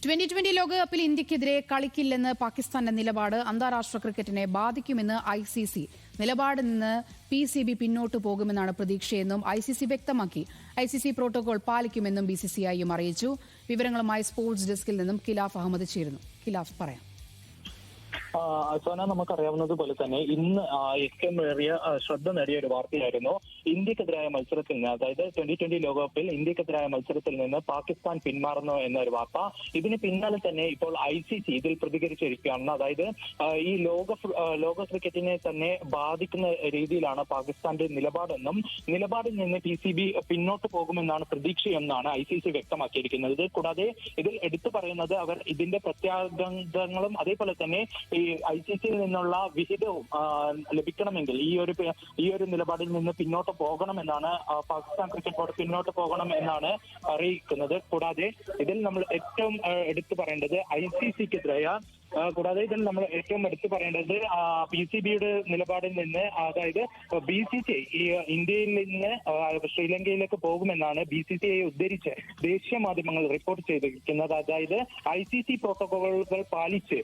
2020 ലോകകപ്പിൽ ഇന്ത്യക്കെതിരെ കളിക്കില്ലെന്ന് പാകിസ്ഥാന്റെ നിലപാട് അന്താരാഷ്ട്ര ക്രിക്കറ്റിനെ ബാധിക്കുമെന്ന് ICC. നിലപാടിൽ നിന്ന് PCB പിന്നോട്ടു പോകുമെന്നാണ് പ്രതീക്ഷയെന്നും ICC വ്യക്തമാക്കി. ICC പ്രോട്ടോകോൾ പാലിക്കുമെന്നും BCCIയും അറിയിച്ചു. വിവരങ്ങളുമായി സ്പോർട്സ് ഡെസ്കിൽ നിന്നും ഖിലാഫ് അഹമ്മദ് ചേരുന്നു. ഖിലാഫ് പറയാം. സോന, നമുക്കറിയാവുന്നതുപോലെ തന്നെ ഇന്ന് ഏറ്റവും ഏറിയ ശ്രദ്ധ നേടിയ ഒരു വാർത്തയായിരുന്നു ഇന്ത്യക്കെതിരായ മത്സരത്തിൽ നിന്ന്, അതായത് 2020 ലോകകപ്പിൽ ഇന്ത്യക്കെതിരായ മത്സരത്തിൽ നിന്ന് പാകിസ്ഥാൻ പിന്മാറുന്നു എന്നൊരു വാർത്ത. ഇതിന് പിന്നാലെ തന്നെ ഇപ്പോൾ ICC ഇതിൽ പ്രതികരിച്ചിരിക്കുകയാണ്. അതായത് ഈ ലോക ക്രിക്കറ്റിനെ തന്നെ ബാധിക്കുന്ന രീതിയിലാണ് പാകിസ്ഥാന്റെ നിലപാടെന്നും നിലപാടിൽ നിന്ന് PCB പിന്നോട്ട് പോകുമെന്നാണ് പ്രതീക്ഷയെന്നാണ് ICC വ്യക്തമാക്കിയിരിക്കുന്നത്. കൂടാതെ ഇതിൽ എടുത്തു പറയുന്നത് അവർ ഇതിന്റെ പ്രത്യാഘാതങ്ങളും അതേപോലെ തന്നെ ഈ ICCയിൽ നിന്നുള്ള വിഹിതവും ലഭിക്കണമെങ്കിൽ ഈ ഒരു നിലപാടിൽ നിന്ന് പിന്നോട്ട് പോകണമെന്നാണ് പാകിസ്ഥാൻ ക്രിക്കറ്റ് ബോർഡ് പിന്നോട്ട് പോകണം എന്നാണ് അറിയിക്കുന്നത്. കൂടാതെ ഇതിൽ നമ്മൾ ഏറ്റവും എടുത്തു പറയേണ്ടത് ICCക്കെതിരായ കൂടാതെ ഇതിൽ നമ്മൾ ഏറ്റവും എടുത്തു പറയേണ്ടത് PCBയുടെ നിലപാടിൽ നിന്ന്, അതായത് BCCI ഈ ഇന്ത്യയിൽ നിന്ന് ശ്രീലങ്കയിലേക്ക് പോകുമെന്നാണ് BCCI ഉദ്ധരിച്ച് ദേശീയ മാധ്യമങ്ങൾ റിപ്പോർട്ട് ചെയ്തിരിക്കുന്നത്. അതായത് ICC പ്രോട്ടോകോളുകൾ പാലിച്ച്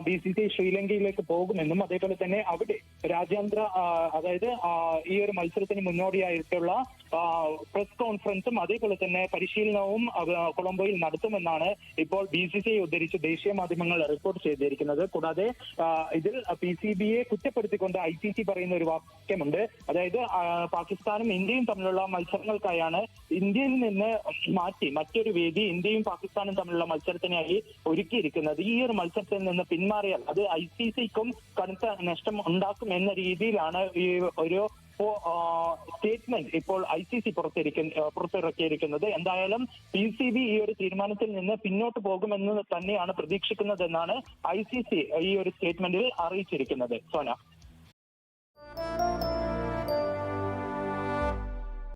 BCCI ശ്രീലങ്കയിലേക്ക് പോകുമെന്നും അതേപോലെ തന്നെ അവിടെ രാജ്യാന്തര അതായത് ഈ ഒരു മത്സരത്തിന് മുന്നോടിയായിട്ടുള്ള പ്രസ് കോൺഫറൻസും അതേപോലെ തന്നെ പരിശീലനവും കൊളംബോയിൽ നടത്തുമെന്നാണ് ഇപ്പോൾ BCCI ഉദ്ധരിച്ച് ദേശീയ മാധ്യമങ്ങൾ റിപ്പോർട്ട് ചെയ്തിരിക്കുന്നത്. കൂടാതെ ഇതിൽ PCBയെ കുറ്റപ്പെടുത്തിക്കൊണ്ട് ICC പറയുന്ന ഒരു വാക്യമുണ്ട്. അതായത് പാകിസ്ഥാനും ഇന്ത്യയും തമ്മിലുള്ള മത്സരങ്ങൾക്കായാണ് ഇന്ത്യയിൽ നിന്ന് മാറ്റി മറ്റൊരു വേദി ഇന്ത്യയും പാകിസ്ഥാനും തമ്മിലുള്ള മത്സരത്തിനായി ഒരുക്കിയിരിക്കുന്നത്. ഈ ഒരു മത്സരത്തിൽ നിന്ന് പിന്മാറിയാൽ അത് ICCക്കും കടുത്ത നഷ്ടം ഉണ്ടാക്കും എന്ന രീതിയിലാണ് ഈ ഒരു സ്റ്റേറ്റ്മെന്റ് ഇപ്പോൾ ICC പുറത്തിറക്കിയിരിക്കുന്നത്. എന്തായാലും PCB ഈ ഒരു തീരുമാനത്തിൽ നിന്ന് പിന്നോട്ട് പോകുമെന്ന് തന്നെയാണ് പ്രതീക്ഷിക്കുന്നതെന്നാണ് ICC ഈ ഒരു സ്റ്റേറ്റ്മെന്റിൽ അറിയിച്ചിരിക്കുന്നത്. സോന.